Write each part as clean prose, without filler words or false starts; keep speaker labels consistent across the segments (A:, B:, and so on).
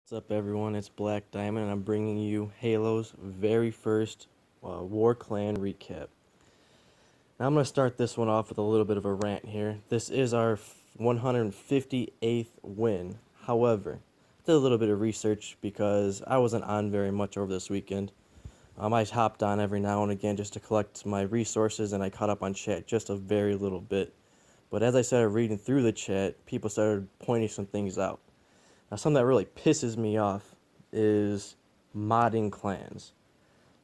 A: What's up, everyone? It's Black Diamond, and I'm bringing you Halo's very first War Clan recap. Now, I'm going to start this one off with a little bit of a rant here. This is our 158th win. However, I did a little bit of research because I wasn't on very much over this weekend. I hopped on every now and again just to collect my resources, and I caught up on chat just a very little bit. But as I started reading through the chat, people started pointing some things out. Now, something that really pisses me off is modding clans.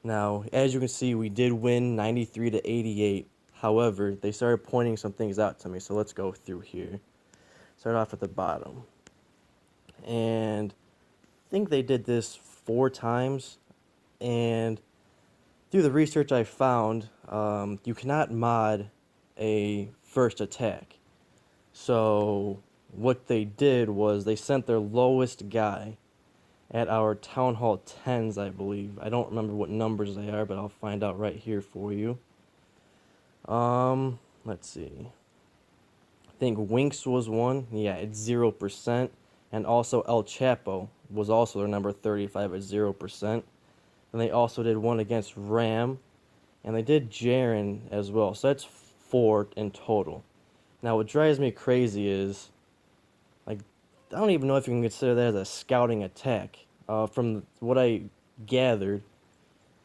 A: Now, as you can see, we did win 93 to 88. However, they started pointing some things out to me, so let's go through here. Start off at the bottom. And I think they did this 4 times. And through the research I found, you cannot mod a first attack. So what they did was they sent their lowest guy at our Town Hall 10s, I believe. I don't remember what numbers they are, but I'll find out right here for you. Let's see. I think Winks was one. Yeah, it's 0%. And also El Chapo was also their number 35 at 0%. And they also did one against Ram. And they did Jaren as well. So that's 4 in total. Now, what drives me crazy is, like, I don't even know if you can consider that as a scouting attack. From what I gathered,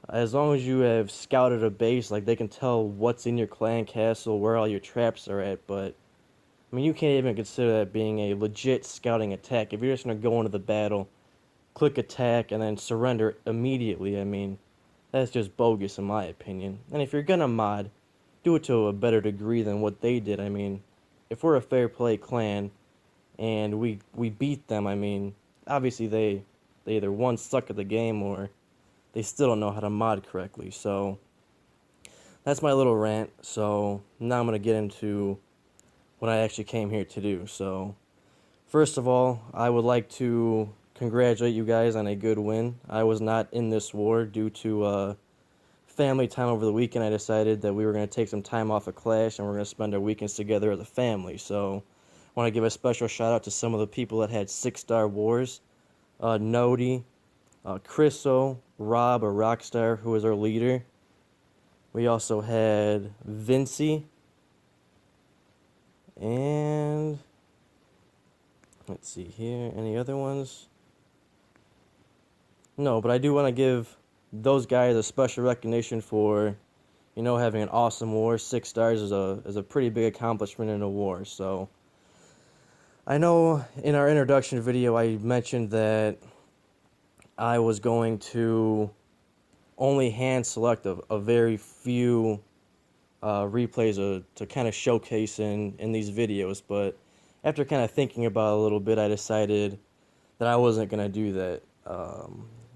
A: as long as you have scouted a base, like, they can tell what's in your clan castle, where all your traps are at, but, I mean, you can't even consider that being a legit scouting attack. If you're just going to go into the battle, click attack, and then surrender immediately, I mean, that's just bogus in my opinion. And if you're going to mod, do it to a better degree than what they did. I mean, if we're a fair play clan and we beat them, I mean, obviously they either one, suck at the game, or they still don't know how to mod correctly. So that's my little rant. So now I'm going to get into what I actually came here to do. So first of all, I would like to congratulate you guys on a good win. I was not in this war due to family time over the weekend. I decided that we were going to take some time off of Clash and we're going to spend our weekends together as a family. So I want to give a special shout out to some of the people that had 6-star wars. Nodi, Chriso, Rob, a Rockstar, who was our leader. We also had Vinci, and let's see here, any other ones? No, but I do want to give those guys a special recognition for, you know, having an awesome war. 6 stars is a pretty big accomplishment in a war. So I know in our introduction video I mentioned that I was going to only hand select a very few replays to kind of showcase in these videos, but after kind of thinking about it a little bit, I decided that I wasn't going to do that.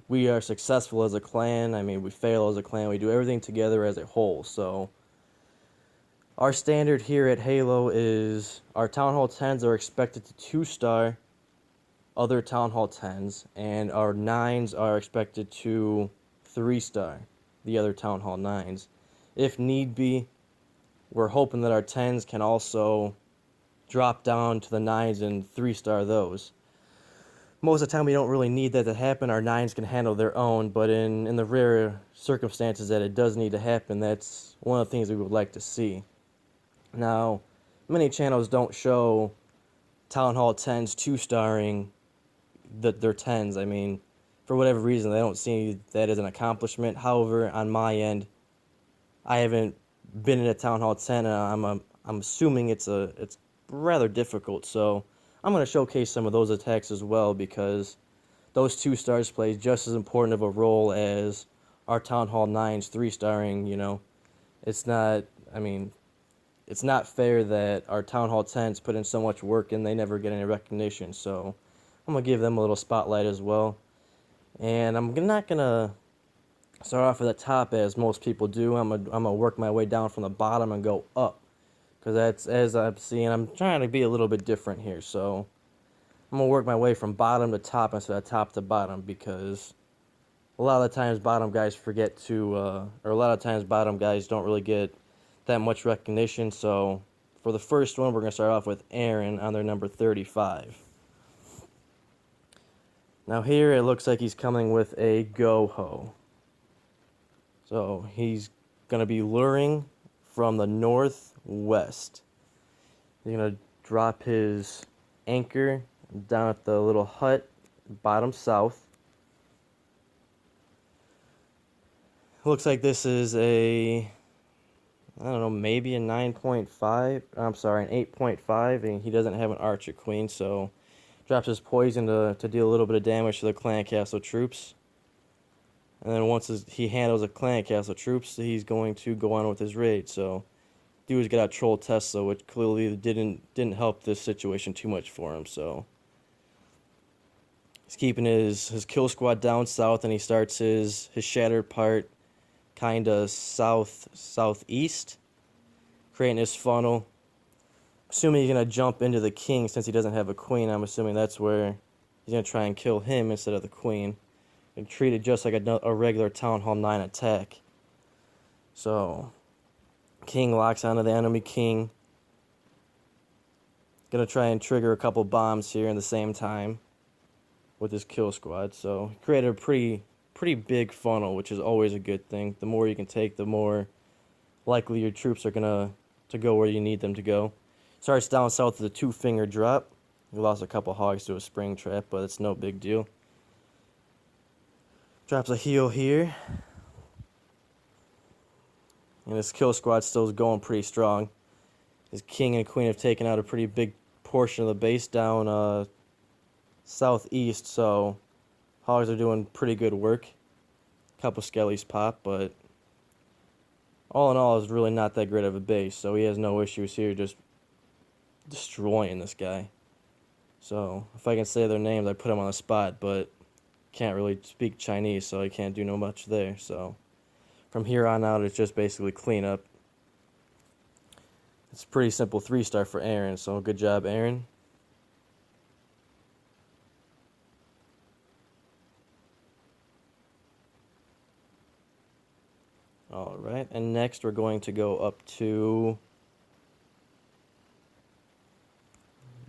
A: We are successful as a clan. I mean, we fail as a clan. We do everything together as a whole. So our standard here at Halo is our Town Hall 10s are expected to 2-star other Town Hall 10s, and our 9s are expected to 3-star the other Town Hall 9s. If need be, we're hoping that our 10s can also drop down to the 9s and 3-star those. Most of the time we don't really need that to happen. Our 9s can handle their own, but in the rare circumstances that it does need to happen, that's one of the things we would like to see. Now, many channels don't show Town Hall 10s 2-starring their 10s. I mean, for whatever reason, they don't see that as an accomplishment. However, on my end, I haven't been in a Town Hall 10, and I'm assuming it's rather difficult. So I'm going to showcase some of those attacks as well, because those 2 stars play just as important of a role as our Town Hall 9s 3-starring. You know, it's not. I mean, it's not fair that our Town Hall 10s put in so much work and they never get any recognition. So I'm going to give them a little spotlight as well. And I'm not going to start off at the top as most people do. I'm gonna work my way down from the bottom and go up, because that's, as I'm seeing, I'm trying to be a little bit different here. So I'm gonna work my way from bottom to top instead of top to bottom, because a lot of the times bottom guys forget to, or a lot of times bottom guys don't really get that much recognition. So for the first one, we're gonna start off with Aaron on their number 35. Now here it looks like he's coming with a go-ho. So he's going to be luring from the northwest. He's going to drop his anchor down at the little hut, bottom south. Looks like this is a, I don't know, maybe a 9.5. I'm sorry, an 8.5, and he doesn't have an archer queen, so drops his poison to deal a little bit of damage to the clan castle troops. And then once he handles the clan castle troops, he's going to go on with his raid. So, dude's got a troll Tesla, which clearly didn't help this situation too much for him. So, he's keeping his kill squad down south, and he starts his shattered part kind of southeast, creating his funnel. Assuming he's gonna jump into the king since he doesn't have a queen. I'm assuming that's where he's gonna try and kill him instead of the queen, and treat it just like a regular Town Hall 9 attack. So, king locks onto the enemy king. Gonna try and trigger a couple bombs here in the same time with his kill squad. So, he created a pretty big funnel, which is always a good thing. The more you can take, the more likely your troops are gonna to go where you need them to go. Starts down south with a 2-finger drop. He lost a couple hogs to a spring trap, but it's no big deal. Drops a heal here. And his kill squad still is going pretty strong. His king and queen have taken out a pretty big portion of the base down southeast, so hogs are doing pretty good work. Couple skellies pop, but all in all, it's really not that great of a base, so he has no issues here just destroying this guy. So, if I can say their names, I put them on the spot, but can't really speak Chinese, so I can't do no much there. So, from here on out, it's just basically cleanup. It's a pretty simple 3-star for Aaron, so good job, Aaron. Alright, and next we're going to go up to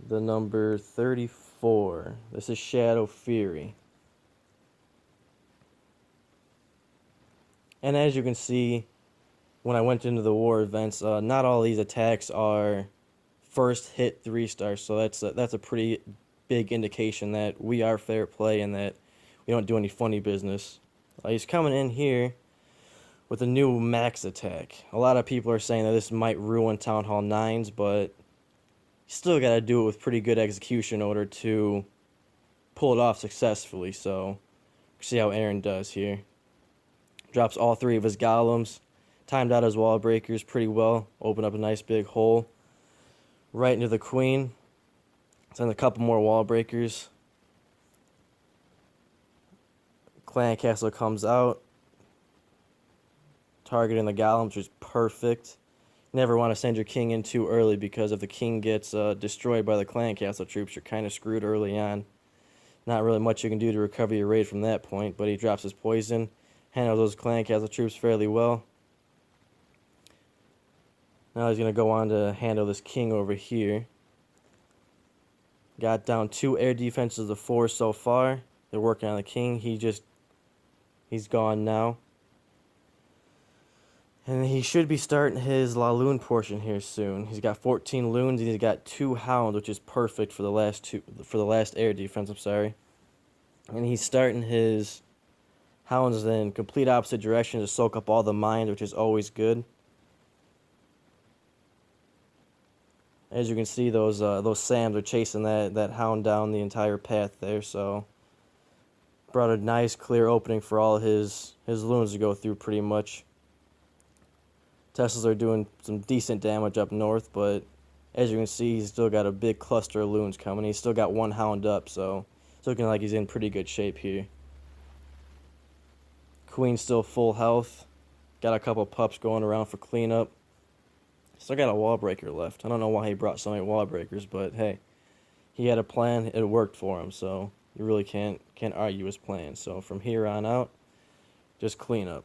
A: the number 34. This is Shadow Fury. And as you can see, when I went into the war events, not all these attacks are first hit 3-stars, so that's a pretty big indication that we are fair play and that we don't do any funny business. He's coming in here with a new max attack. A lot of people are saying that this might ruin Town Hall 9s, but you still got to do it with pretty good execution in order to pull it off successfully. So, see how Aaron does here. Drops all 3 of his golems. Timed out his wall breakers pretty well. Open up a nice big hole right into the queen. Send a couple more wall breakers. Clan castle comes out, targeting the golems, which is perfect. Never want to send your king in too early, because if the king gets destroyed by the clan castle troops, you're kind of screwed early on. Not really much you can do to recover your raid from that point, but he drops his poison. Handles those clan castle troops fairly well. Now he's going to go on to handle this king over here. Got down 2 air defenses of 4 so far. They're working on the king. He's gone now. And he should be starting his La Lune portion here soon. He's got 14 loons, and he's got 2 hounds, which is perfect for the last air defense, I'm sorry. And he's starting his hounds in complete opposite direction to soak up all the mines, which is always good. As you can see, those Sams are chasing that hound down the entire path there, so brought a nice clear opening for all his loons to go through pretty much. Teslas are doing some decent damage up north, but as you can see, he's still got a big cluster of loons coming. He's still got 1 hound up, so it's looking like he's in pretty good shape here. Queen's still full health. Got a couple pups going around for cleanup. Still got a wall breaker left. I don't know why he brought so many wall breakers, but hey, he had a plan. It worked for him, so you really can't argue his plan. So from here on out, just clean up.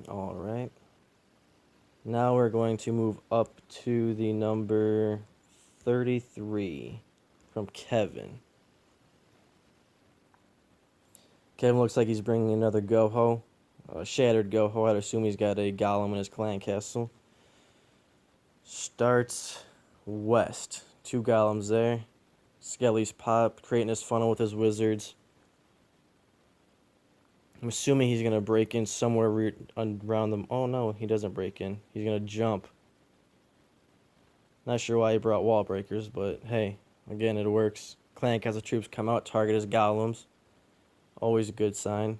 A: All right. Now we're going to move up to the number 33 from Kevin. Kevin looks like he's bringing another Goho. A shattered Goho. I'd assume he's got a Golem in his clan castle. Starts west. 2 Golems there. Skelly's pop, creating his funnel with his wizards. I'm assuming he's going to break in somewhere around them. Oh no, he doesn't break in. He's going to jump. Not sure why he brought wall breakers, but hey, again, it works. Clan castle troops come out, target his golems. Always a good sign.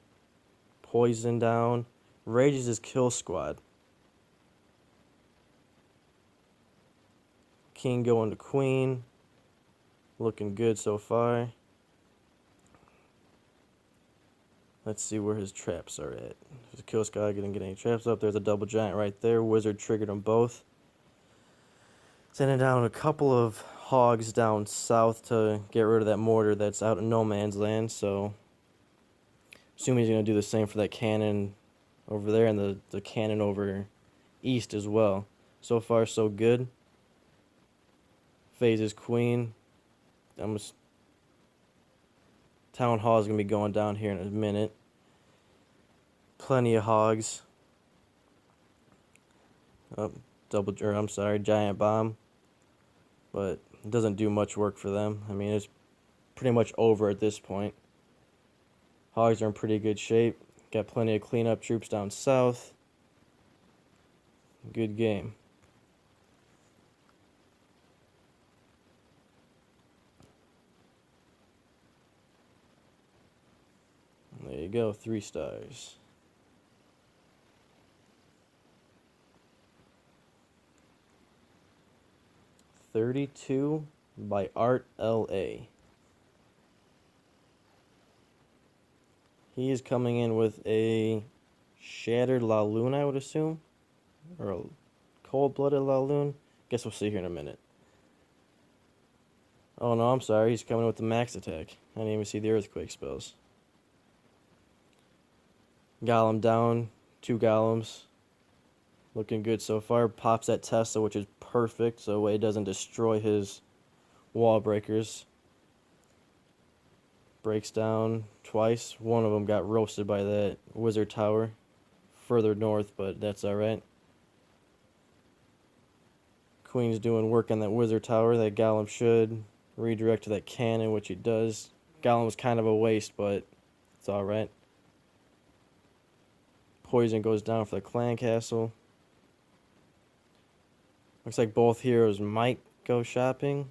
A: Poison down. Rages his kill squad. King going to queen. Looking good so far. Let's see where his traps are at. His kill squad didn't get any traps up. There's a double giant right there. Wizard triggered them both. Sending down a couple of hogs down south to get rid of that mortar that's out in no man's land. So, assuming he's going to do the same for that cannon over there and the cannon over east as well. So far, so good. Phases queen. Town hall is going to be going down here in a minute. Plenty of hogs. Giant bomb. But it doesn't do much work for them. I mean, it's pretty much over at this point. Hogs are in pretty good shape. Got plenty of cleanup troops down south. Good game. There you go, 3 stars. "32" by Art L.A. He is coming in with a Shattered La Lune, I would assume. Or a Cold-Blooded La Lune. Guess we'll see here in a minute. Oh no, I'm sorry, he's coming with the max attack. I didn't even see the earthquake spells. Golem down, 2 golems. Looking good so far. Pops that Tesla, which is perfect, so it doesn't destroy his wall breakers. Breaks down twice. One of them got roasted by that wizard tower further north, but that's alright. Queen's doing work on that wizard tower. That golem should redirect to that cannon, which he does. Golem was kind of a waste, but it's alright. Poison goes down for the clan castle. Looks like both heroes might go shopping.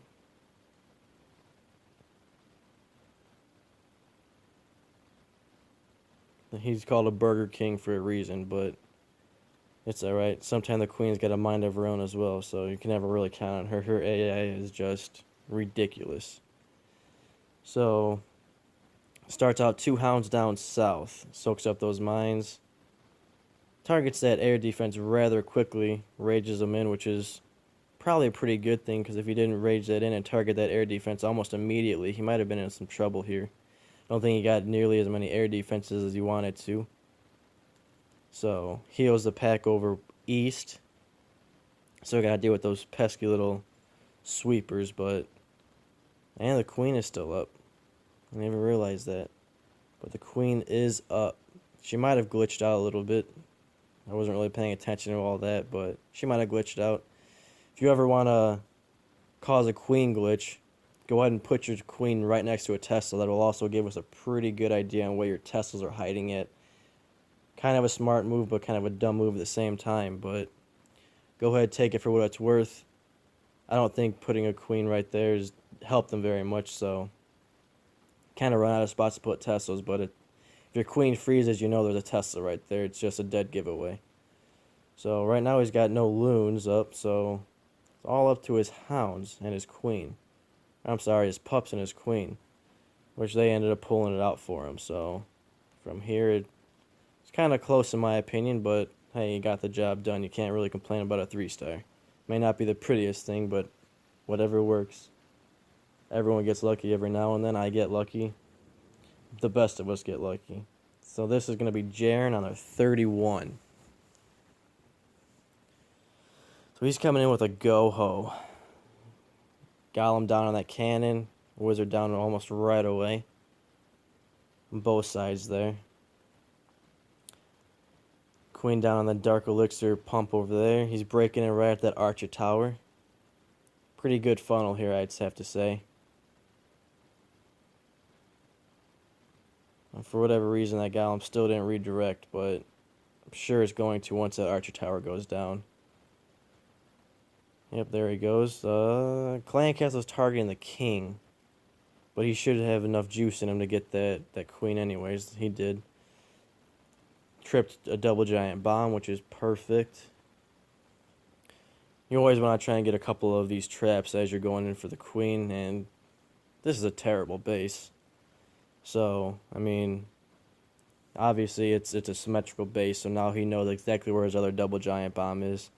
A: He's called a Burger King for a reason, but it's alright. Sometimes the queen's got a mind of her own as well, so you can never really count on her. Her AI is just ridiculous. So, starts out 2 hounds down south. Soaks up those mines. Targets that air defense rather quickly. Rages them in, which is probably a pretty good thing, because if he didn't rage that in and target that air defense almost immediately, he might have been in some trouble here. I don't think he got nearly as many air defenses as he wanted to. So, heals the pack over east. So we gotta deal with those pesky little sweepers, but... And the queen is still up. I didn't even realize that. But the queen is up. She might have glitched out a little bit. I wasn't really paying attention to all that, but she might have glitched out. If you ever want to cause a queen glitch, go ahead and put your queen right next to a Tesla. That will also give us a pretty good idea on where your Teslas are hiding at. Kind of a smart move, but kind of a dumb move at the same time. But go ahead, take it for what it's worth. I don't think putting a queen right there has helped them very much, so kind of run out of spots to put Teslas, but if your queen freezes, you know there's a Tesla right there. It's just a dead giveaway. So right now he's got no loons up, so it's all up to his hounds and his queen. I'm sorry, his pups and his queen, which they ended up pulling it out for him. So from here, it's kind of close in my opinion, but hey, you got the job done. You can't really complain about a 3-star. May not be the prettiest thing, but whatever works. Everyone gets lucky every now and then. I get lucky. The best of us get lucky. So this is going to be Jaren on their 31. So he's coming in with a go-ho. Golem down on that cannon. Wizard down almost right away. On both sides there. Queen down on the Dark Elixir pump over there. He's breaking it right at that Archer Tower. Pretty good funnel here, I'd have to say. And for whatever reason, that Golem still didn't redirect, but I'm sure it's going to once that Archer Tower goes down. Yep, there he goes. Clan Castle's targeting the king, but he should have enough juice in him to get that queen anyways. He did. Tripped a double giant bomb, which is perfect. You always want to try and get a couple of these traps as you're going in for the queen, and this is a terrible base. So, I mean, obviously it's a symmetrical base, so now he knows exactly where his other double giant bomb is.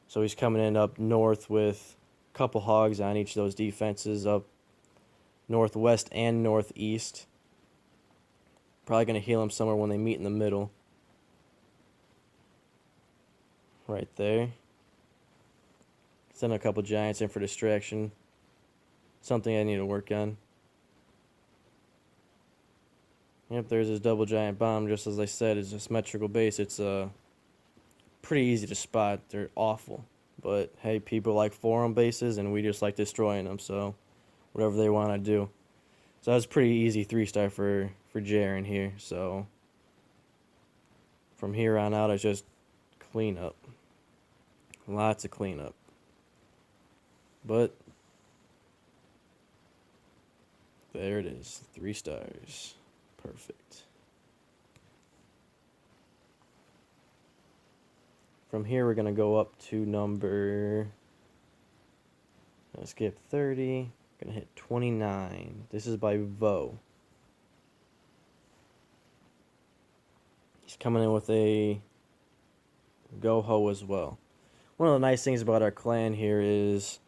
A: So he's coming in up north with a couple hogs on each of those defenses, up northwest and northeast. Probably going to heal him somewhere when they meet in the middle. Right there. Send a couple giants in for distraction. Something I need to work on. Yep, there's his double giant bomb. Just as I said, it's a symmetrical base. It's pretty easy to spot. They're awful. But hey, people like forum bases, and we just like destroying them. So whatever they want to do. So that was pretty easy 3-star for Jaren here. So from here on out, it's just cleanup. Lots of cleanup. But there it is. 3 stars. Perfect. From here, we're going to go up to number... Let's skip 30. Going to hit 29. This is by Vo. He's coming in with a go-ho as well. One of the nice things about our clan here is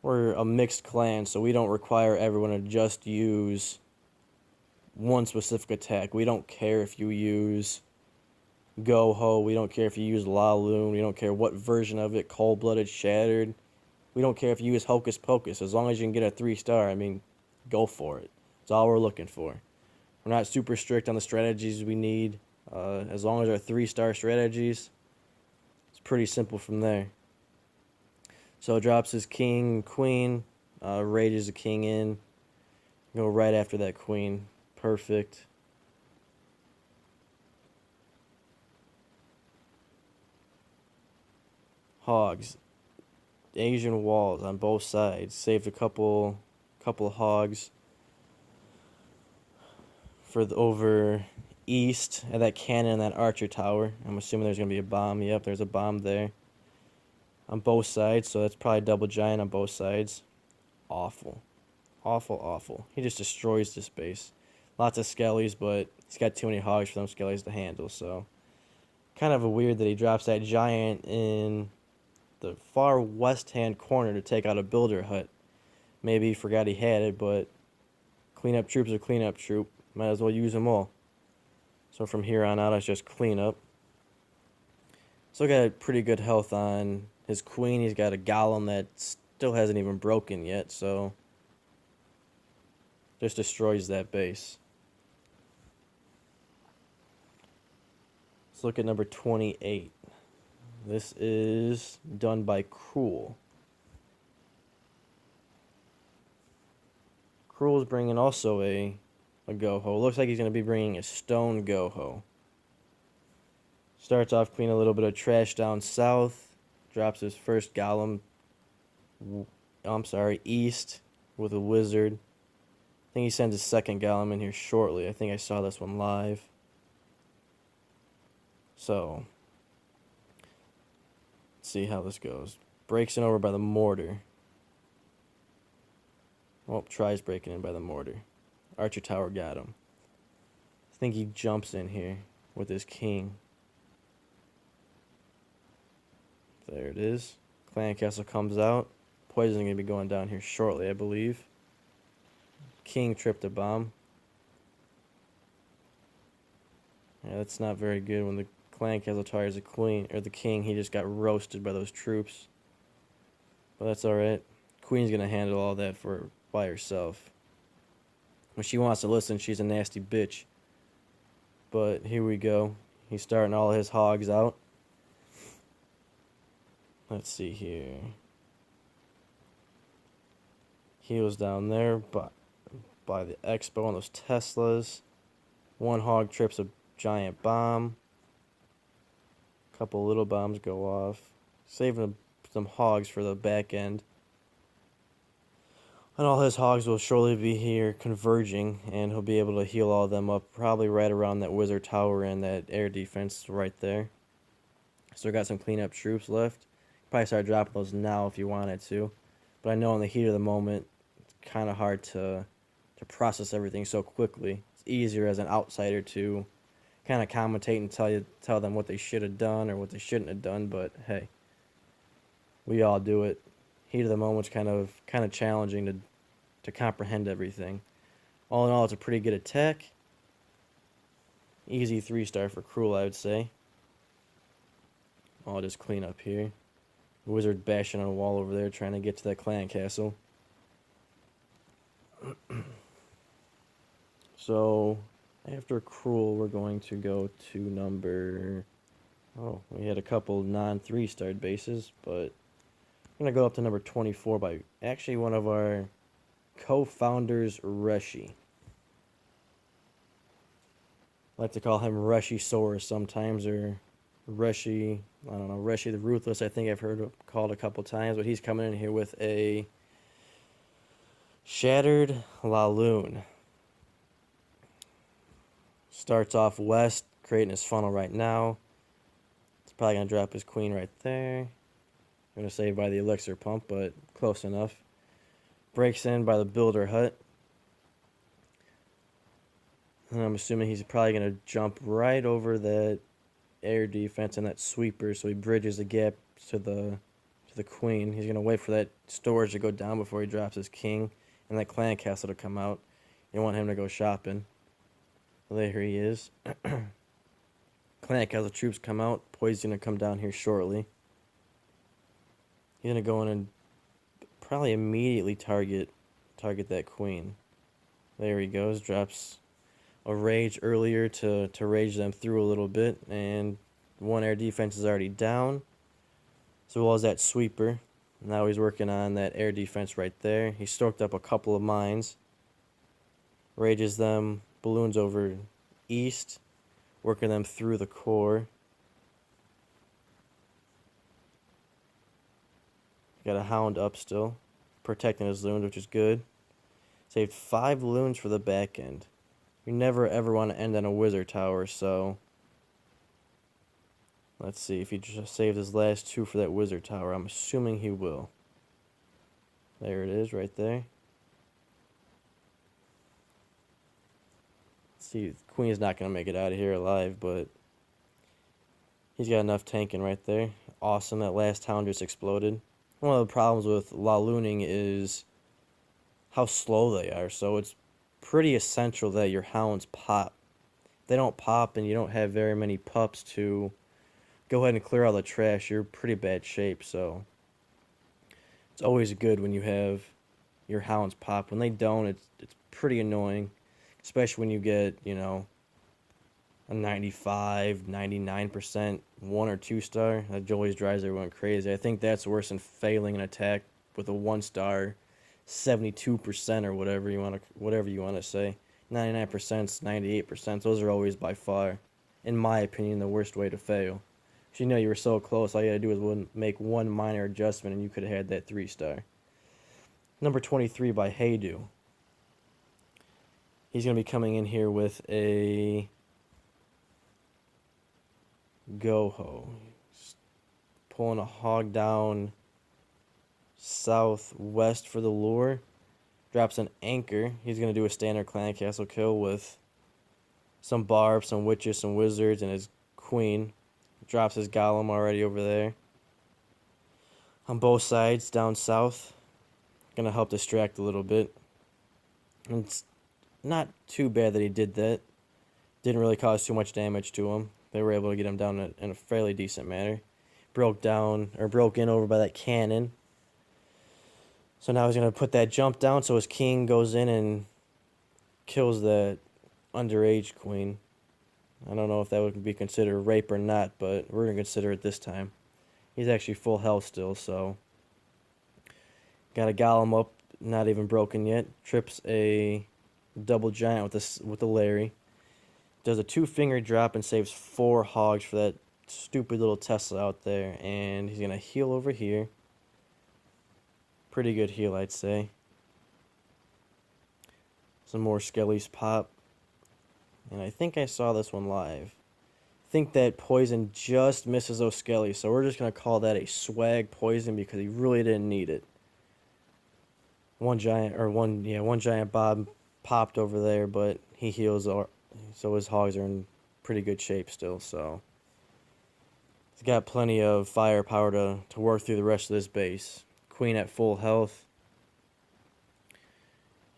A: we're a mixed clan, so we don't require everyone to just use one specific attack. We don't care if you use go-ho, we don't care if you use Laloon, we don't care what version of it, cold-blooded, shattered. We don't care if you use hocus pocus. As long as you can get a 3-star, I mean, go for it. That's all we're looking for. We're not super strict on the strategies we need. As long as they're 3-star strategies, it's pretty simple from there. So drops his king, queen, rages the king in. Go right after that queen. Perfect. Hogs. Asian walls on both sides. Saved a couple of hogs for the over east at that cannon and that archer tower. I'm assuming there's gonna be a bomb. Yep, there's a bomb there on both sides, so that's probably double giant on both sides. Awful. Awful, awful. He just destroys this base. Lots of skellies, but he's got too many hogs for them skellies to handle, so kind of a weird that he drops that giant in the far west hand corner to take out a builder hut. Maybe he forgot he had it, but cleanup troops are cleanup troop. Might as well use them all. So from here on out, it's just cleanup. Still got pretty good health on his queen. He's got a golem that still hasn't even broken yet, so just destroys that base. Let's look at number 28. This is done by Cruel. Cruel's bringing also a go-ho. Looks like he's going to be bringing a stone go-ho. Starts off clean, a little bit of trash down south. Drops his first golem, east with a wizard. I think he sends his second golem in here shortly. I think I saw this one live. So let's see how this goes. Breaks in over by the mortar. Well, tries breaking in by the mortar. Archer Tower got him. I think he jumps in here with his king. There it is. Clan Castle comes out. Poison going to be going down here shortly, I believe. King tripped a bomb. Yeah, that's not very good when the Clan Castle tires the queen or the king. He just got roasted by those troops. But that's alright. Queen's gonna handle all that by herself. When she wants to listen, she's a nasty bitch. But here we go. He's starting all his hogs out. Let's see here. He was down there by the expo on those Teslas. One hog trips a giant bomb. A couple little bombs go off. Saving some hogs for the back end. And all his hogs will surely be here converging, and he'll be able to heal all of them up probably right around that wizard tower and that air defense right there. So we got some cleanup troops left. Probably start dropping those now if you wanted to. But I know in the heat of the moment, it's kind of hard to process everything so quickly. It's easier as an outsider to kind of commentate and tell them what they should have done or what they shouldn't have done. But hey, we all do it. Heat of the moment's kind of challenging to comprehend everything. All in all, it's a pretty good attack. Easy 3-star for Cruel, I would say. I'll just clean up here. Wizard bashing on a wall over there, trying to get to that clan castle. So, after Cruel, we're going to go to number... Oh, we had a couple non-3-starred bases, but I'm going to go up to number 24 by actually one of our co-founders, Reshi. I like to call him Reshisaurus sometimes, or Reshi, I don't know, Reshi the Ruthless, I think I've heard called a couple times, but he's coming in here with a Shattered Laloon. Starts off west, creating his funnel right now. It's probably going to drop his queen right there. I'm going to say by the elixir pump, but close enough. Breaks in by the builder hut. And I'm assuming he's probably going to jump right over that air defense and that sweeper, so he bridges the gap to the queen. He's going to wait for that storage to go down before he drops his king and that clan castle to come out. You want him to go shopping. Well, there he is. Clan castle troops come out. Poison's going to come down here shortly. He's going to go in and probably immediately target that queen. There he goes. Drops a rage earlier to rage them through a little bit, and one air defense is already down, as well as that sweeper. Now he's working on that air defense right there. He stoked up a couple of mines, rages them, balloons over east, working them through the core. Got a hound up still, protecting his loons, which is good. Saved 5 loons for the back end. You never ever want to end on a wizard tower, so let's see if he just saved his last 2 for that wizard tower. I'm assuming he will. There it is, right there. Let's see, the queen's not going to make it out of here alive, but he's got enough tanking right there. Awesome, that last town just exploded. One of the problems with Lalooning is how slow they are, so it's pretty essential that your hounds pop. If they don't pop and you don't have very many pups to go ahead and clear all the trash, you're in pretty bad shape. So it's always good when you have your hounds pop. When they don't, it's pretty annoying, especially when you get, you know, a 95, 99% 1 or 2 star. That always drives everyone crazy. I think that's worse than failing an attack with a 1 star 72% or whatever you want to say. 99%, 98%. Those are always by far, in my opinion, the worst way to fail. If you know you were so close, all you had to do was make one minor adjustment and you could have had that 3 star. Number 23 by Haydu. He's going to be coming in here with a Goho. Pulling a hog down southwest for the lure. Drops an anchor. He's going to do a standard clan castle kill with some barbs, some witches, some wizards, and his queen. Drops his golem already over there. On both sides, down south. Going to help distract a little bit. And it's not too bad that he did that. Didn't really cause too much damage to him. They were able to get him down in a fairly decent manner. Broke in over by that cannon. So now he's going to put that jump down so his king goes in and kills that underage queen. I don't know if that would be considered rape or not, but we're going to consider it this time. He's actually full health still, so. Got a golem up, not even broken yet. Trips a double giant with a Larry. Does a 2-finger drop and saves 4 hogs for that stupid little Tesla out there. And he's going to heal over here. Pretty good heal, I'd say. Some more Skellies pop. And I think I saw this one live. I think that poison just misses those Skellies, so we're just going to call that a swag poison because he really didn't need it. One giant Bob popped over there, but he heals, so his hogs are in pretty good shape still, so he's got plenty of firepower to work through the rest of this base. Queen at full health.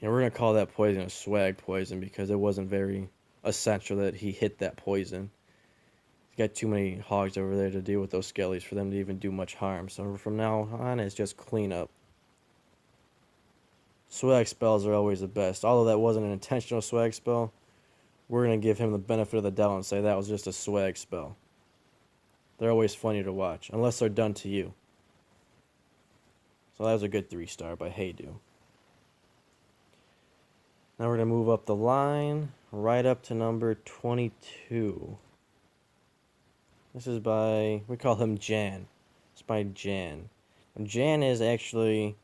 A: And we're going to call that poison a swag poison because it wasn't very essential that he hit that poison. He's got too many hogs over there to deal with those Skellies for them to even do much harm. So from now on, it's just cleanup. Swag spells are always the best. Although that wasn't an intentional swag spell, we're going to give him the benefit of the doubt and say that was just a swag spell. They're always funny to watch, unless they're done to you. So that was a good 3-star by Heydu. Now we're going to move up the line, right up to number 22. This is by, we call him Jan. It's by Jan. And Jan is actually,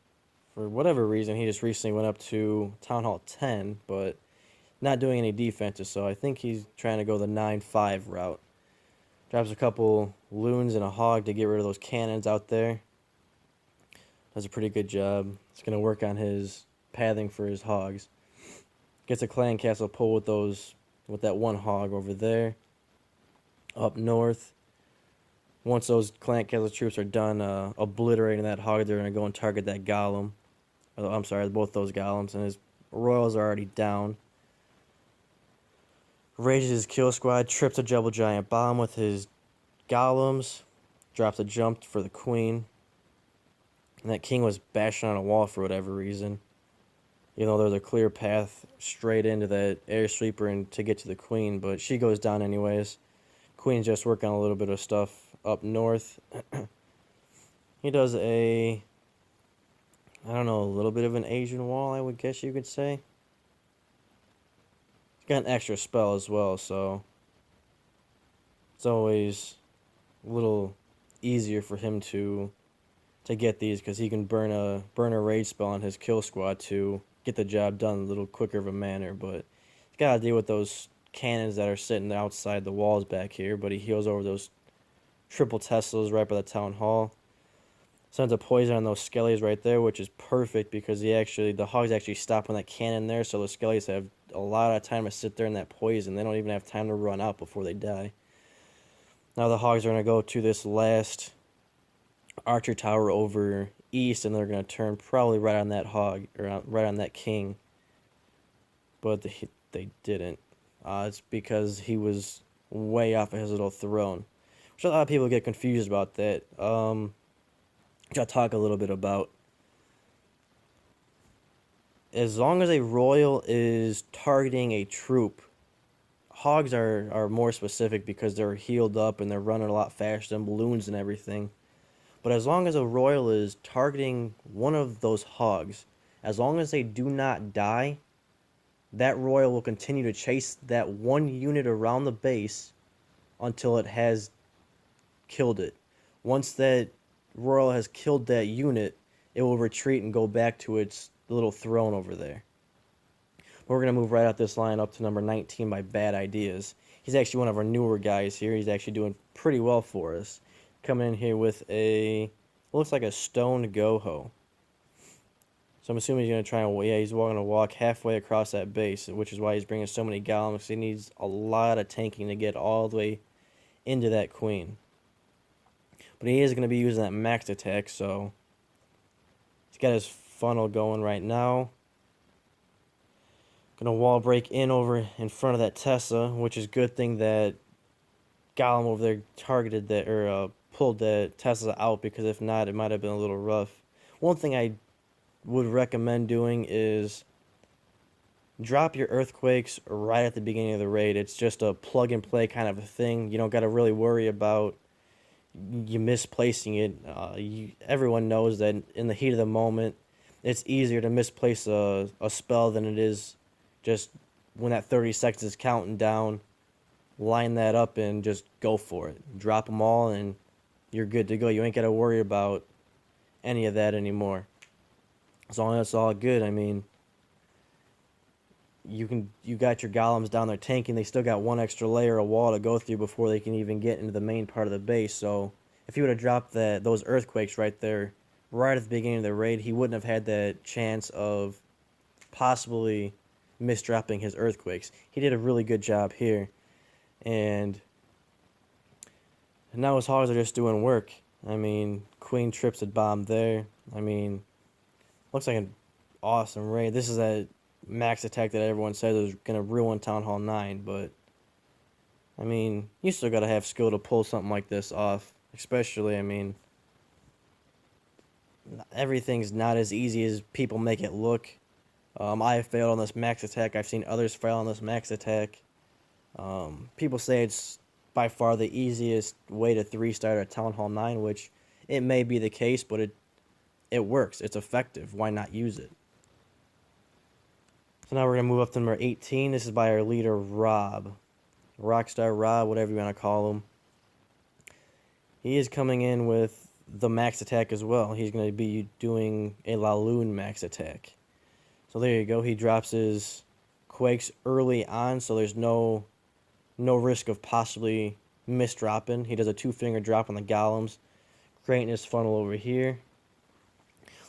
A: for whatever reason, he just recently went up to Town Hall 10, but not doing any defenses, so I think he's trying to go the 9-5 route. Drops a couple loons and a hog to get rid of those cannons out there. Does a pretty good job. It's going to work on his pathing for his hogs. Gets a clan castle pull with that one hog over there. Up north. Once those clan castle troops are done obliterating that hog, they're going to go and target that golem. I'm sorry, both those golems. And his royals are already down. Rages his kill squad, trips a double giant bomb with his golems. Drops a jump for the queen. And that king was bashing on a wall for whatever reason. Even though there's a clear path straight into that air sweeper and to get to the queen, but she goes down anyways. Queen's just working on a little bit of stuff up north. He does a little bit of an Asian wall, I would guess you could say. He's got an extra spell as well, so it's always a little easier for him to get these because he can burn a rage spell on his kill squad to get the job done a little quicker of a manner. But he's got to deal with those cannons that are sitting outside the walls back here. But he heals over those triple Teslas right by the town hall. Sends a poison on those Skellies right there, which is perfect because the hogs actually stop on that cannon there, so the Skellies have a lot of time to sit there in that poison. They don't even have time to run out before they die. Now the hogs are going to go to this last archer tower over east, and they're going to turn probably right on that hog, or right on that king. But they didn't. It's because he was way off of his little throne. Which a lot of people get confused about that. Which I'll talk a little bit about. As long as a royal is targeting a troop, hogs are more specific because they're healed up and they're running a lot faster than balloons and everything. But as long as a royal is targeting one of those hogs, as long as they do not die, that royal will continue to chase that one unit around the base until it has killed it. Once that royal has killed that unit, it will retreat and go back to its little throne over there. But we're going to move right out this line up to number 19 by Bad Ideas. He's actually one of our newer guys here. He's actually doing pretty well for us. Coming in here with looks like a stoned Goho. So I'm assuming he's going to try and, he's going to walk halfway across that base, which is why he's bringing so many golems. He needs a lot of tanking to get all the way into that queen. But he is going to be using that max attack, so he's got his funnel going right now. Going to wall break in over in front of that Tesla, which is a good thing that golem over there targeted that, or pulled the Tesla out, because if not, it might have been a little rough. One thing I would recommend doing is drop your earthquakes right at the beginning of the raid. It's just a plug and play kind of a thing. You don't got to really worry about you misplacing it. Everyone knows that in the heat of the moment, it's easier to misplace a spell than it is just when that 30 seconds is counting down. Line that up and just go for it. Drop them all and you're good to go. You ain't got to worry about any of that anymore. As long as it's all good, I mean, you got your golems down there tanking. They still got one extra layer of wall to go through before they can even get into the main part of the base. So if he would have dropped those earthquakes right there, right at the beginning of the raid, he wouldn't have had that chance of possibly misdropping his earthquakes. He did a really good job here, and now his hogs are just doing work. I mean, Queen trips at bomb there. I mean, looks like an awesome raid. This is a max attack that everyone says is going to ruin Town Hall 9, but I mean, you still got to have skill to pull something like this off. Especially, I mean, everything's not as easy as people make it look. I have failed on this max attack. I've seen others fail on this max attack. People say it's by far the easiest way to 3-star a Town Hall 9, which it may be the case, but it works. It's effective. Why not use it? So now we're going to move up to number 18. This is by our leader, Rob. Rockstar Rob, whatever you want to call him. He is coming in with the max attack as well. He's going to be doing a Laloon max attack. So there you go. He drops his Quakes early on, so there's no risk of possibly misdropping. He does a 2-finger drop on the golems, creating his funnel over here.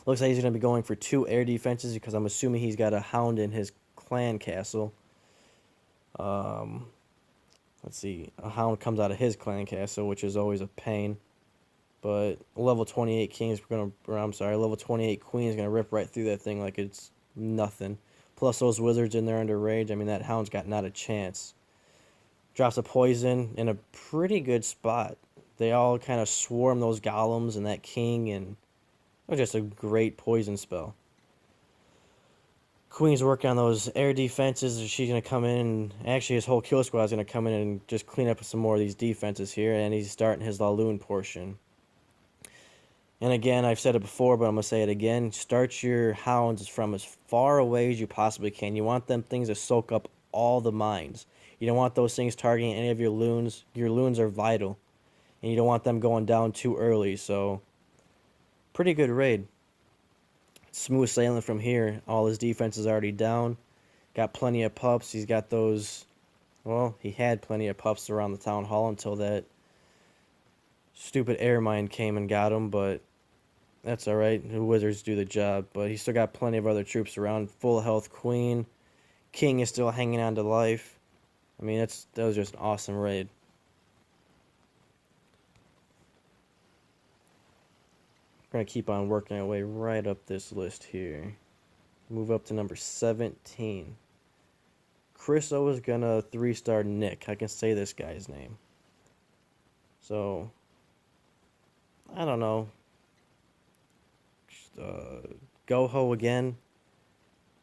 A: Looks like he's going to be going for 2 air defenses because I'm assuming he's got a hound in his clan castle. Let's see. A hound comes out of his clan castle, which is always a pain. But level 28 king's gonna, or I'm sorry, level 28 queen is gonna rip right through that thing like it's nothing. Plus those wizards in there under rage. I mean, that hound's got not a chance. Drops a poison in a pretty good spot. They all kind of swarm those golems and that king, and it was just a great poison spell. Queen's working on those air defenses. She's going to come in, and actually his whole kill squad is going to come in and just clean up some more of these defenses here, and he's starting his Laloon portion. And again, I've said it before, but I'm going to say it again. Start your hounds from as far away as you possibly can. You want them things to soak up all the mines. You don't want those things targeting any of your loons. Your loons are vital, and you don't want them going down too early. So, pretty good raid. Smooth sailing from here. All his defense is already down. Got plenty of pups. He's got those... Well, he had plenty of pups around the town hall until that stupid air mine came and got him, but that's alright. The wizards do the job. But he's still got plenty of other troops around. Full health queen. King is still hanging on to life. I mean, that was just an awesome raid. We're going to keep on working our way right up this list here. Move up to number 17. Chris O is going to 3-star Nick. I can say this guy's name. So, I don't know. Go-Ho again.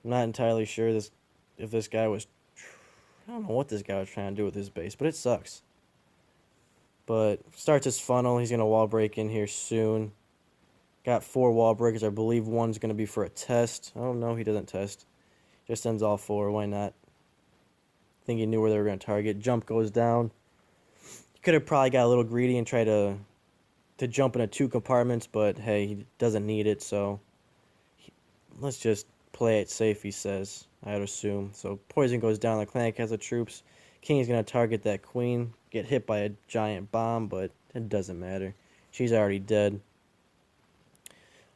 A: I'm not entirely sure if this guy was... I don't know what this guy was trying to do with his base, but it sucks. But starts his funnel. He's going to wall break in here soon. Got 4 wall breakers. I believe one's going to be for a test. Oh, no, he doesn't test. Just sends all 4. Why not? I think he knew where they were going to target. Jump goes down. He could have probably got a little greedy and tried to jump into 2 compartments, but hey, he doesn't need it, so let's just play it safe, he says, I would assume. So poison goes down. The clan has the troops. King is going to target that queen. Get hit by a giant bomb, but it doesn't matter. She's already dead.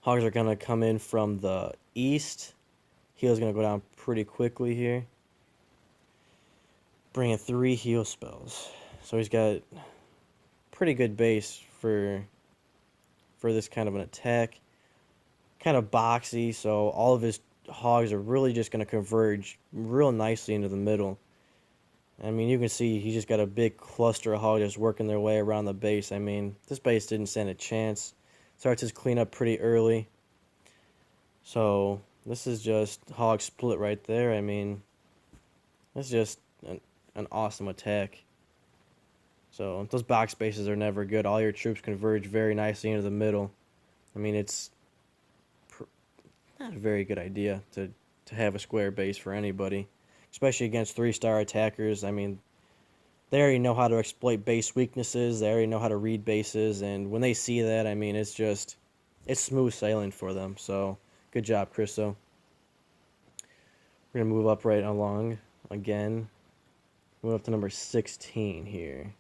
A: Hogs are going to come in from the east. Heal's going to go down pretty quickly here. Bringing 3 heal spells. So he's got pretty good base for this kind of an attack. Kind of boxy, so all of his hogs are really just going to converge real nicely into the middle. I mean, you can see he's just got a big cluster of hogs just working their way around the base. I mean, this base didn't stand a chance. Starts his cleanup pretty early. So this is just hog split right there. I mean, it's just an awesome attack. So those box spaces are never good. All your troops converge very nicely into the middle. I mean, it's not a very good idea to have a square base for anybody, especially against 3-star attackers. I mean, they already know how to exploit base weaknesses. They already know how to read bases, and when they see that, I mean, it's smooth sailing for them. So good job, Chriso. We're gonna move up right along again. Move up to number 16 here.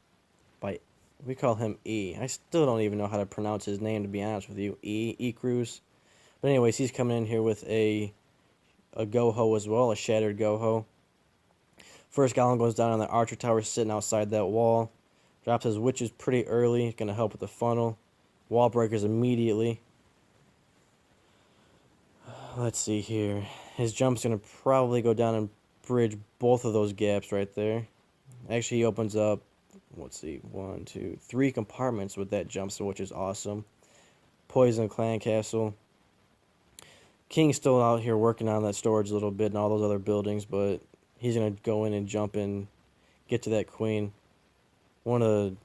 A: We call him E. I still don't even know how to pronounce his name, to be honest with you. E Cruz. But anyways, he's coming in here with a Goho as well, a shattered Goho. First golem goes down on the archer tower sitting outside that wall. Drops his witches pretty early, gonna help with the funnel. Wall breakers immediately. Let's see here. His jump's gonna probably go down and bridge both of those gaps right there. Actually, he opens up, let's see, 1, 2, 3 compartments with that jump, which is awesome. Poison clan castle. King's still out here working on that storage a little bit and all those other buildings, but he's going to go in and jump in, get to that queen. One of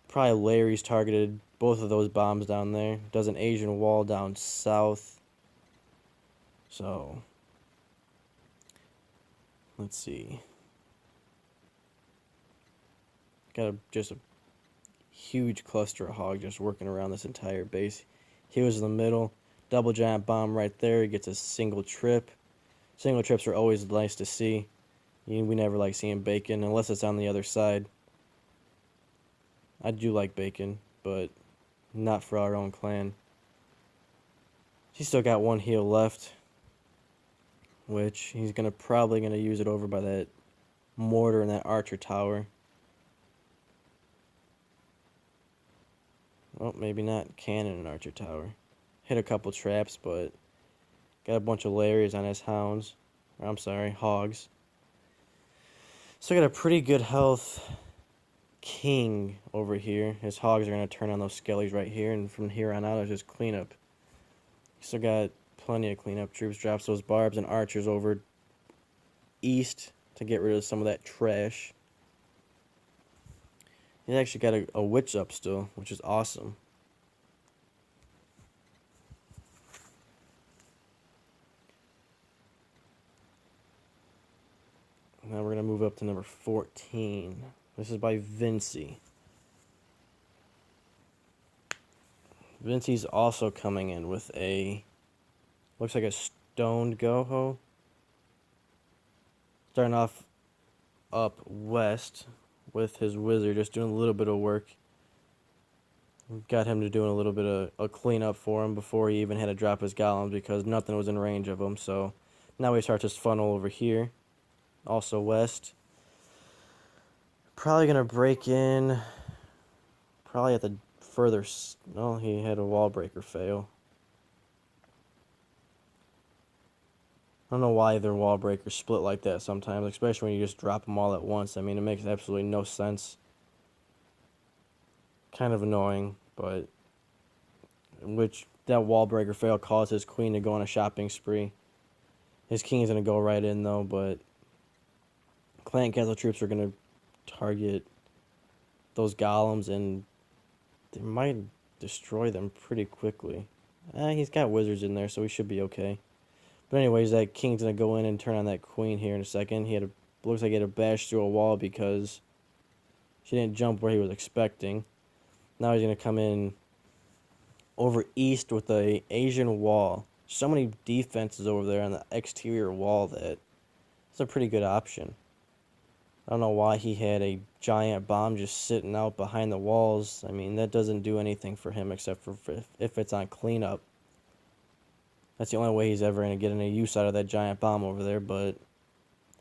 A: probably Larry's targeted both of those bombs down there. Does an Asian wall down south. So, let's see. Got just a huge cluster of hog just working around this entire base. He was in the middle. Double giant bomb right there. He gets a single trip. Single trips are always nice to see. We never like seeing bacon unless it's on the other side. I do like bacon, but not for our own clan. He's still got one heal left, which he's probably gonna use it over by that mortar and that archer tower. Oh, maybe not. Cannon and archer tower. Hit a couple traps, but got a bunch of Larrys on his hounds. Or, I'm sorry, hogs. So I got a pretty good health king over here. His hogs are going to turn on those skellies right here, and from here on out, it's just cleanup. Still got plenty of cleanup troops. Drops those barbs and archers over east to get rid of some of that trash. He's actually got a witch up still, which is awesome. Now we're going to move up to number 14. This is by Vinci. Vinci's also coming in with looks like a stoned Goho. Starting off up west with his wizard, just doing a little bit of work. Got him to doing a little bit of a cleanup for him before he even had to drop his golems because nothing was in range of him. So now he starts his funnel over here, also west. Probably gonna break in. Probably at the further. No, he had a wall breaker fail. I don't know why their wall breakers split like that sometimes, especially when you just drop them all at once. I mean, it makes absolutely no sense. Kind of annoying, but that wall breaker fail caused his queen to go on a shopping spree. His king's gonna go right in though, but clan castle troops are gonna target those golems and they might destroy them pretty quickly. He's got wizards in there, so he should be okay. But anyways, that king's gonna go in and turn on that queen here in a second. Looks like he had to bash through a wall because she didn't jump where he was expecting. Now he's gonna come in over east with the Asian wall. So many defenses over there on the exterior wall that it's a pretty good option. I don't know why he had a giant bomb just sitting out behind the walls. I mean, that doesn't do anything for him except for if it's on cleanup. That's the only way he's ever going to get any use out of that giant bomb over there, but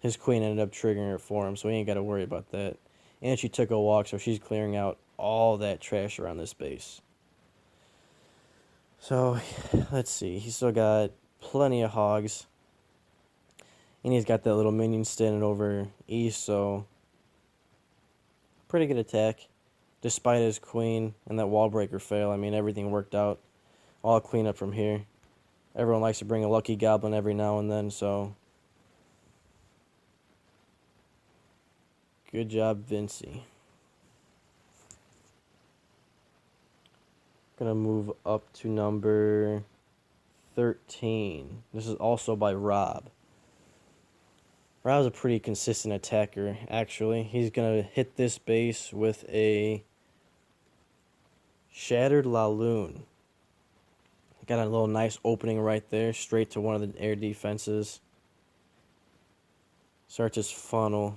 A: his queen ended up triggering it for him, so he ain't got to worry about that. And she took a walk, so she's clearing out all that trash around this base. So, let's see. He's still got plenty of hogs. And he's got that little minion standing over east, so pretty good attack. Despite his queen and that wall breaker fail, I mean, everything worked out. All clean up from here. Everyone likes to bring a lucky goblin every now and then, so good job, Vincey. Gonna move up to number 13. This is also by Rob. Rob's a pretty consistent attacker, actually. He's gonna hit this base with a Shattered Laloon. Got a little nice opening right there, straight to one of the air defenses. Starts his funnel.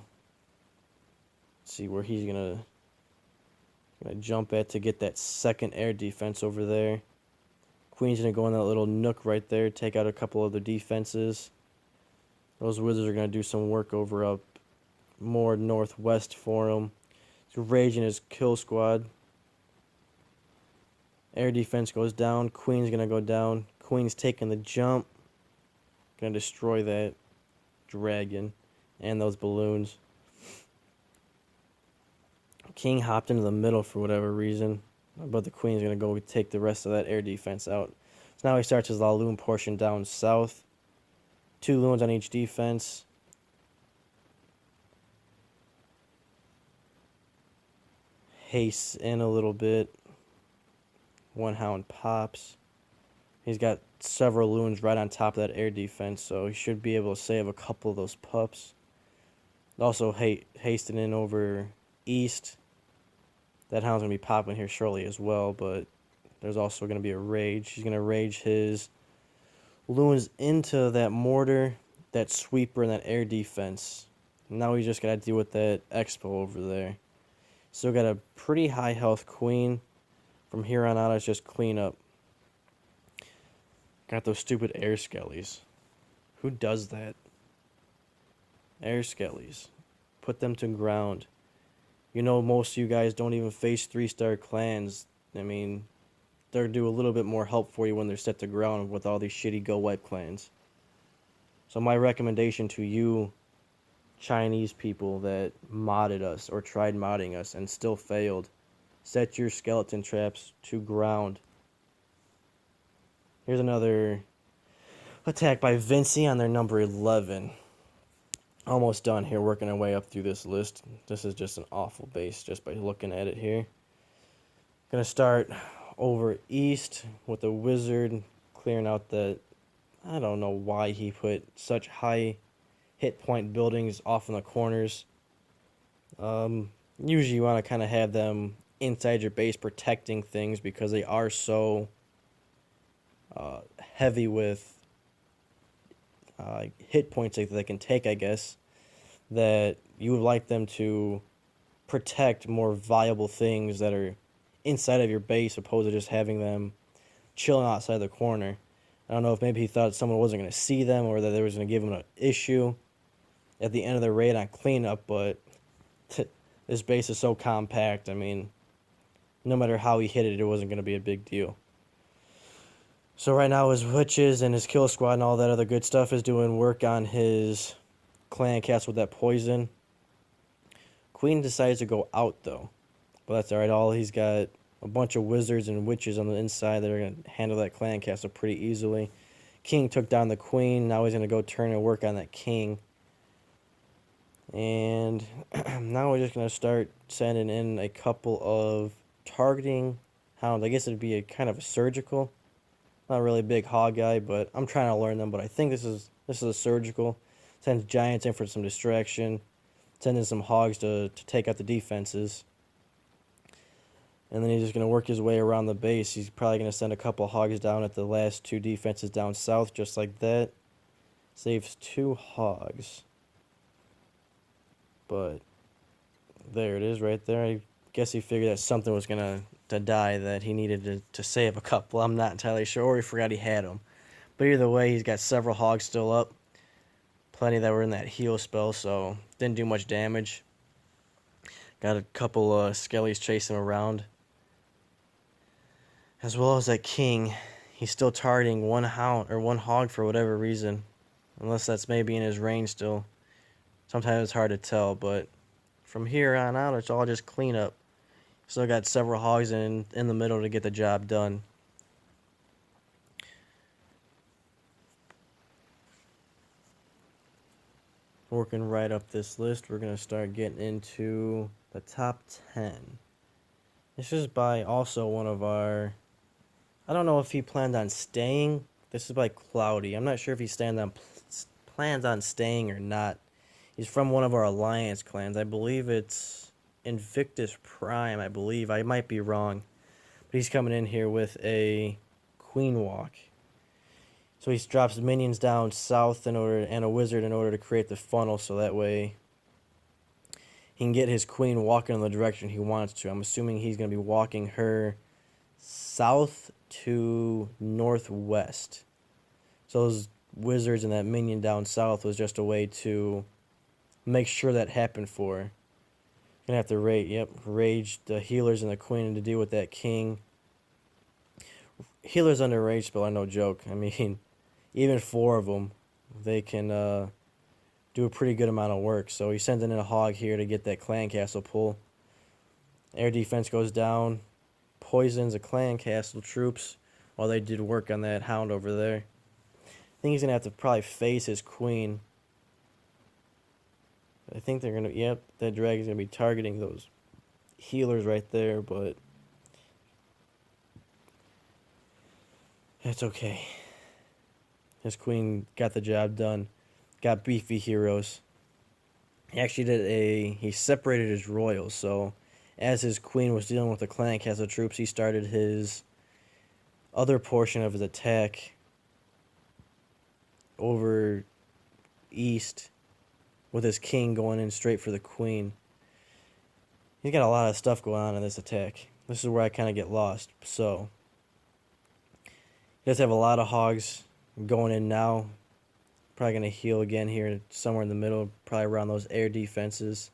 A: Let's see where he's gonna jump at to get that second air defense over there. Queen's gonna go in that little nook right there, take out a couple other defenses. Those wizards are gonna do some work over up more northwest for him. He's raging his kill squad. Air defense goes down. Queen's gonna go down. Queen's taking the jump. Gonna destroy that dragon and those balloons. King hopped into the middle for whatever reason, but the Queen's gonna go take the rest of that air defense out. So now he starts his Laloon portion down south. 2 loons on each defense. Hastes in a little bit. 1 hound pops. He's got several loons right on top of that air defense, so he should be able to save a couple of those pups. Also hastening in over east. That hound's going to be popping here shortly as well, but there's also going to be a rage. He's going to rage his loons into that mortar, that sweeper, and that air defense. Now we just got to deal with that expo over there. Still got a pretty high health Queen. From here on out, it's just clean up. Got those stupid air skellies. Who does that? Air skellies. Put them to ground. You know, most of you guys don't even face 3-star clans. I mean, they'll do a little bit more help for you when they're set to ground with all these shitty go wipe clans. So my recommendation to you Chinese people that modded us or tried modding us and still failed, set your skeleton traps to ground. Here's another attack by Vincey on their number 11. Almost done here, working our way up through this list. This is just an awful base just by looking at it here. Gonna start over east with the wizard, clearing out the... I don't know why he put such high hit point buildings off in the corners. Usually you want to kind of have them inside your base protecting things because they are so heavy with hit points that they can take, I guess, that you would like them to protect more viable things that are inside of your base opposed to just having them chilling outside the corner. I don't know if maybe he thought someone wasn't going to see them or that they was going to give him an issue at the end of the raid on cleanup, but this base is so compact, I mean, no matter how he hit it, it wasn't going to be a big deal. So right now his witches and his kill squad and all that other good stuff is doing work on his clan cats with that poison. Queen decides to go out though, but that's alright. All he's got a bunch of wizards and witches on the inside that are going to handle that clan castle pretty easily. King took down the Queen. Now he's going to go turn and work on that King. And now we're just going to start sending in a couple of targeting hounds. I guess it'd be a kind of a surgical. Not really a big hog guy, but I'm trying to learn them. But I think this is a surgical. Sends giants in for some distraction. Sending some hogs to take out the defenses. And then he's just going to work his way around the base. He's probably going to send a couple hogs down at the last 2 defenses down south, just like that. Saves 2 hogs. But there it is right there. I guess he figured that something was going to die that he needed to save a couple. I'm not entirely sure. Or he forgot he had them. But either way, he's got several hogs still up. Plenty that were in that heal spell, so didn't do much damage. Got a couple skellies chasing him around. As well as that King, he's still targeting one hound or one hog for whatever reason. Unless that's maybe in his range still. Sometimes it's hard to tell, but from here on out, it's all just cleanup. Still got several hogs in the middle to get the job done. Working right up this list, we're going to start getting into the top 10. This is by also one of our... I don't know if he planned on staying. This is by Cloudy. I'm not sure if he plans on staying or not. He's from one of our Alliance clans. I believe it's Invictus Prime, I believe. I might be wrong. But he's coming in here with a Queen Walk. So he drops minions down south and a wizard in order to create the funnel, so that way he can get his queen walking in the direction he wants to. I'm assuming he's going to be walking her south to northwest. So those wizards and that minion down south was just a way to make sure that happened for her. Gonna have to rage the healers and the queen to deal with that king. Healers under rage spell are no joke. I mean, even 4 of them, they can do a pretty good amount of work. So he's sending in a hog here to get that clan castle pull. Air defense goes down, poisons the clan castle troops while they did work on that hound over there. I think he's gonna have to probably face his queen. I think they're gonna, yep, that dragon's gonna be targeting those healers right there, but that's okay. His queen got the job done. Got beefy heroes. He actually he separated his royals, so as his queen was dealing with the clan castle troops, he started his other portion of his attack over east with his king going in straight for the queen. He's got a lot of stuff going on in this attack. This is where I kind of get lost. So he does have a lot of hogs going in now. Probably going to heal again here somewhere in the middle, probably around those air defenses.